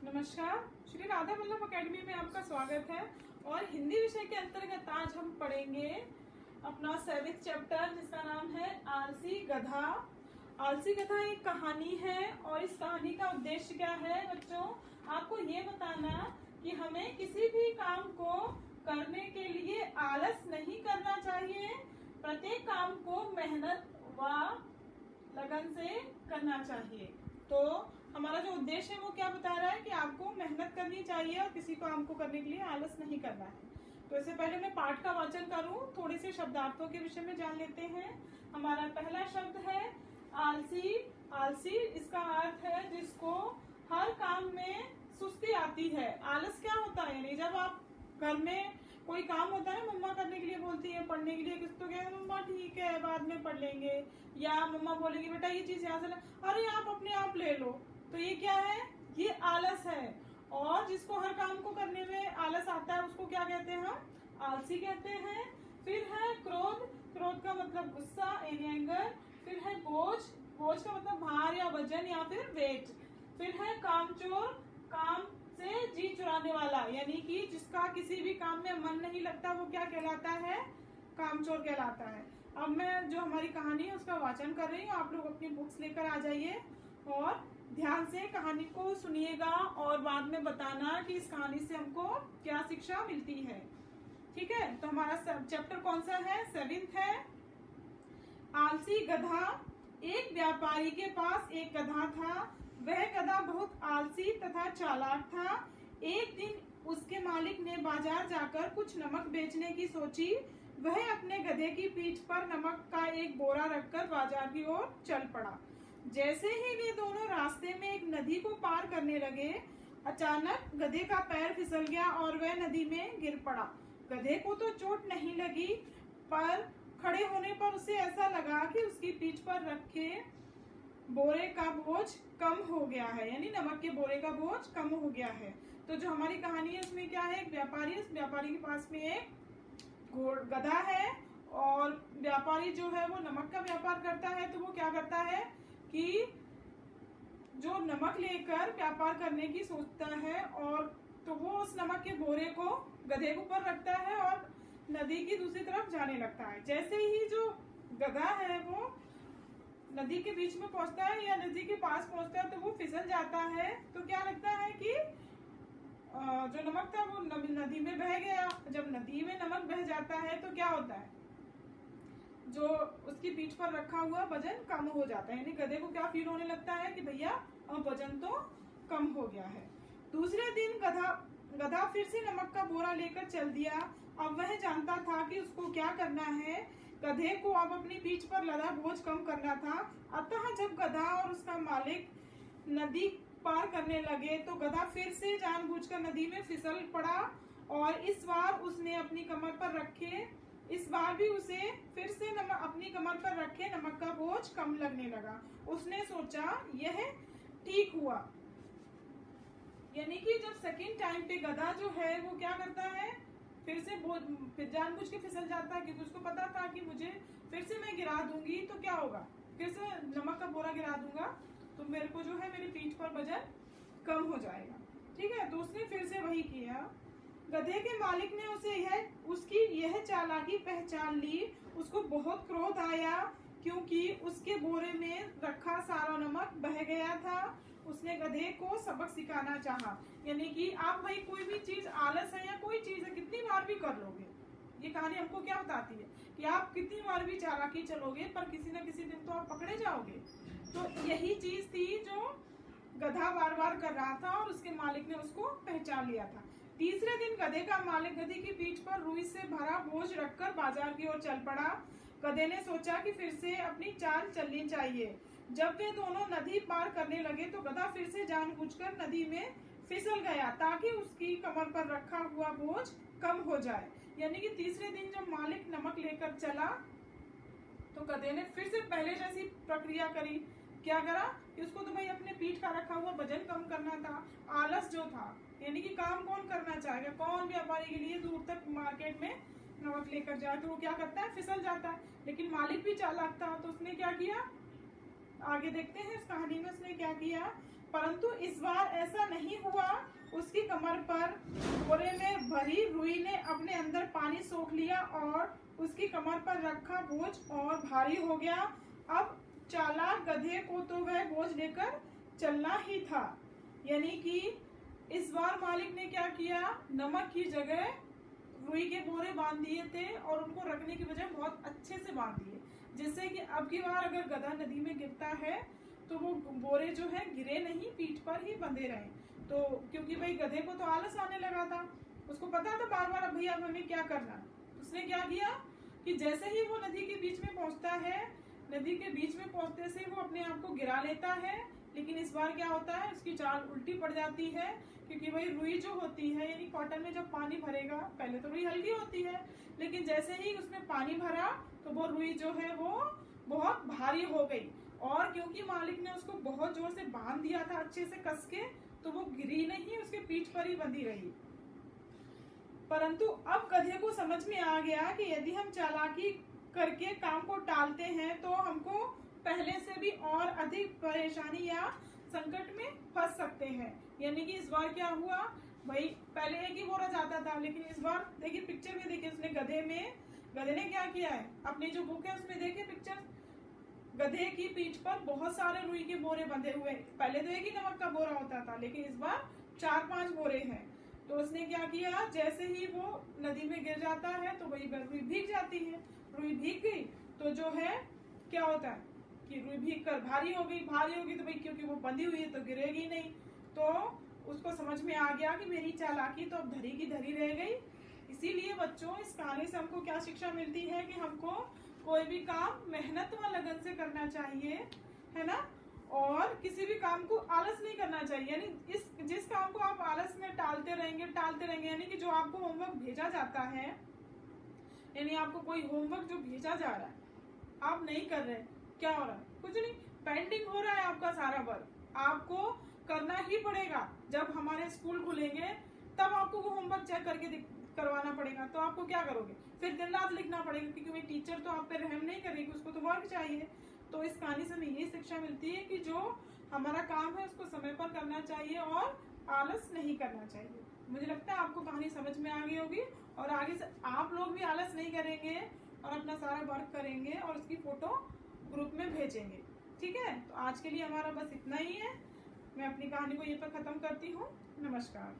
नमस्कार, श्री राधा वल्लभ अकेडमी में आपका स्वागत है। और हिंदी विषय के अंतर्गत आज हम पढ़ेंगे अपना 7th चैप्टर जिसका नाम है आलसी गधा। आलसी गधा एक कहानी है और इस कहानी का उद्देश्य क्या है बच्चों, आपको ये बताना कि हमें किसी भी काम को करने के लिए आलस नहीं करना चाहिए। प्रत्येक काम को मेहनत व लगन से करना चाहिए। तो हमारा जो उद्देश्य है वो क्या बता रहा है कि आपको मेहनत करनी चाहिए और किसी काम को करने के लिए आलस नहीं करना है। तो इससे पहले मैं पाठ का वाचन करूं, थोड़े से शब्दार्थों के विषय में जान लेते हैं। हमारा पहला शब्द है आलसी। आलसी इसका अर्थ है जिसको हर काम में सुस्ती आती है। आलस क्या होता है, यानी जब आप घर में कोई काम होता है, मम्मा करने के लिए बोलती है, पढ़ने के लिए किस तो क्या मम्मा ठीक है बाद में पढ़ लेंगे, या मम्मा बोलेगी बेटा ये चीज यहाँ से अरे आप अपने आप ले लो। तो ये क्या है, ये आलस है। और जिसको हर काम को करने में आलस आता है उसको क्या कहते हैं, हम आलसी कहते हैं। फिर है क्रोध। क्रोध का मतलब गुस्सा, एंगर। फिर है बोझ। बोझ का मतलब भार या वजन या फिर वेट। फिर है कामचोर। काम से जी चुराने वाला, यानी कि जिसका किसी भी काम में मन नहीं लगता वो क्या कहलाता है, कामचोर कहलाता है। अब मैं जो हमारी कहानी है उसका वाचन कर रही हूँ, आप लोग अपनी बुक्स लेकर आ जाइए और ध्यान से कहानी को सुनिएगा और बाद में बताना कि इस कहानी से हमको क्या शिक्षा मिलती है। ठीक है, तो हमारा चैप्टर कौन सा है, 7th है आलसी गधा। एक व्यापारी के पास एक गधा था। वह गधा बहुत आलसी तथा चालाक था। एक दिन उसके मालिक ने बाजार जाकर कुछ नमक बेचने की सोची। वह अपने गधे की पीठ पर नमक का एक बोरा रखकर बाजार की ओर चल पड़ा। जैसे ही वे दोनों रास्ते में एक नदी को पार करने लगे, अचानक गधे का पैर फिसल गया और वह नदी में गिर पड़ा। गधे को तो चोट नहीं लगी, पर खड़े होने पर उसे ऐसा लगा कि उसकी पीठ पर रखे बोरे का बोझ कम हो गया है, यानी नमक के बोरे का बोझ कम हो गया है। तो जो हमारी कहानी है उसमें क्या है, एक व्यापारी, उस व्यापारी के पास में एक गधा है और व्यापारी जो है वो नमक का व्यापार करता है। तो वो क्या करता है कि जो नमक लेकर व्यापार करने की सोचता है, और तो वो उस नमक के बोरे को गधे के ऊपर रखता है और नदी की दूसरी तरफ जाने लगता है। जैसे ही जो गधा है वो नदी के बीच में पहुंचता है या नदी के पास पहुंचता है तो वो फिसल जाता है। तो क्या लगता है कि जो नमक था वो नदी में बह गया। जब नदी में नमक बह जाता है तो क्या होता है, जो उसकी पीठ पर रखा हुआ वजन कम हो जाता है, यानी गधे को क्या फील होने लगता है कि भैया अब वजन तो कम हो गया है। दूसरे दिन गधा फिर से नमक का बोरा लेकर चल दिया। अब वह जानता था कि उसको क्या करना है। गधे को अब अपनी पीठ पर लदा बोझ कम करना था। अतः जब गधा और उसका मालिक नदी पार करने लगे तो गधा फिर से जानबूझकर नदी में फिसल पड़ा और इस बार उसने अपनी कमर पर रखे इस बार भी उसे फिर से अपनी कमर पर रखे नमक का बोझ कम लगने लगा। उसने सोचा यह ठीक हुआ, यानी कि जब सेकंड टाइम पे गधा जो है वो क्या करता है, फिर से जानबूझ के फिसल जाता है, क्योंकि उसको पता था कि मुझे फिर से मैं गिरा दूंगी तो क्या होगा, फिर से नमक का बोरा गिरा दूंगा तो मेरे को जो है मेरी पीठ पर वजन कम हो जाएगा। ठीक है, तो उसने फिर से वही किया। गधे के मालिक ने उसकी यह चालाकी पहचान ली। उसको बहुत क्रोध आया क्योंकि उसके बोरे में रखा सारा नमक बह गया था। उसने गधे को सबक सिखाना चाहा, यानी कि आप भाई कोई भी चीज, आलस है या कोई चीज है, कितनी बार भी कर लोगे। ये कहानी हमको क्या बताती है कि आप कितनी बार भी चालाकी चलोगे पर किसी न किसी दिन तो आप पकड़े जाओगे। तो यही चीज थी जो गधा बार बार कर रहा था और उसके मालिक ने उसको पहचान लिया था। तीसरे दिन गधे का मालिक गधे की पीठ पर रुई से भरा बोझ रखकर बाजार की ओर चल पड़ा। गधे ने सोचा कि फिर से अपनी चाल चलनी चाहिए। जब वे दोनों नदी पार करने लगे तो गधा फिर से जानबूझकर नदी में फिसल गया ताकि उसकी कमर पर रखा हुआ बोझ कम हो जाए। यानी कि तीसरे दिन जब मालिक नमक लेकर चला तो गधे ने फिर से पहले जैसी प्रक्रिया करी। क्या करा कि उसको तो भाई अपने पीठ का रखा हुआ वजन कम करना था। आलस जो था, यानी कि काम कौन करना चाहेगा, कौन व्यापारी के लिए दूर तक मार्केट में नमक लेकर जाए, तो वो क्या करता है, फिसल जाता है। लेकिन मालिक भी चालाक था तो उसने क्या किया, आगे देखते हैं इस कहानी में उसने क्या किया। परंतु इस बार ऐसा नहीं हुआ। उसकी कमर पर बोरे में भरी रुई ने अपने अंदर पानी सोख लिया और उसकी कमर पर रखा बोझ और भारी हो गया। अब चालाक गधे को तो वह बोझ लेकर चलना ही था। यानी कि इस बार मालिक ने क्या किया, नमक की जगह रुई के बोरे बांध दिए थे और उनको रखने की बजाय बहुत अच्छे से बांध दिए, जिससे कि अब की बार अगर गधा नदी में गिरता है तो वो बोरे जो है गिरे नहीं, पीठ पर ही बंधे रहे। तो क्योंकि भाई गधे को तो आलस आने लगा था, उसको पता था बार बार अब भैया हमें क्या करना। उसने क्या किया कि जैसे ही वो नदी के बीच में पहुंचता है, नदी के बीच में पहुंचते से वो अपने आप को गिरा लेता है। लेकिन इस बार क्या होता है, उसकी चाल उल्टी पड़ जाती है, क्योंकि भाई रुई जो होती है यानी कॉटन में जब पानी भरेगा, पहले तो रुई हल्की होती है, लेकिन जैसे ही उसमें पानी भरा तो वो रुई जो है वो बहुत भारी हो गई। और क्योंकि मालिक ने उसको बहुत जोर से बांध दिया था अच्छे से कस के, तो वो गिरी नहीं, उसके पीठ पर ही बंधी रही। परंतु अब गधे को समझ में आ गया कि यदि हम चालाकी करके काम को टालते हैं तो हमको पहले से भी और अधिक परेशानी या संकट में फंस सकते हैं। यानी कि इस बार क्या हुआ भाई, पहले एक ही बोरा जाता था, लेकिन इस बार देखिए पिक्चर में देखिए उसने गधे ने क्या किया है, अपनी जो बुक है उसमें देखिए पिक्चर, गधे की पीठ पर बहुत सारे रुई के बोरे बंधे हुए। पहले तो एक ही नमक का बोरा होता था, लेकिन इस बार 4-5 बोरे हैं। तो उसने क्या किया, जैसे ही वो नदी में गिर जाता है तो वही रुई भीग जाती है। रुई भीग गई तो जो है क्या होता है कि रुई भीग कर भारी हो गई तो भाई क्योंकि वो बंधी हुई है तो गिरेगी नहीं। तो उसको समझ में आ गया कि मेरी चालाकी तो अब धरी की धरी रह गई। इसीलिए बच्चों इस कहानी से हमको क्या शिक्षा मिलती है कि हमको कोई भी काम मेहनत व लगन से करना चाहिए, है ना, और किसी भी काम को आलस नहीं करना चाहिए। यानी जिस काम को आप आलस में टालते रहेंगे, यानी कि जो आपको होमवर्क भेजा जाता है, यानी आपको कोई होमवर्क जो भेजा जा रहा है आप नहीं कर रहे, क्या हो रहा है, कुछ नहीं, पेंडिंग हो रहा है आपका सारा वर्क, आपको करना ही पड़ेगा। जब हमारे स्कूल खुलेंगे तब आपको वो होमवर्क चेक करके करवाना पड़ेगा, तो आपको क्या करोगे, फिर दिन रात लिखना पड़ेगा, क्योंकि भाई टीचर तो आप पे रहम नहीं करेगी, उसको तो वर्क चाहिए। तो इस कहानी से हमें यही शिक्षा मिलती है कि जो हमारा काम है उसको समय पर करना चाहिए और आलस नहीं करना चाहिए। मुझे लगता है आपको कहानी समझ में आ गई होगी और आगे से आप लोग भी आलस नहीं करेंगे और अपना सारा वर्क करेंगे और उसकी फोटो ग्रुप में भेजेंगे। ठीक है, तो आज के लिए हमारा बस इतना ही है। मैं अपनी कहानी को यहीं पर खत्म करती हूँ। नमस्कार।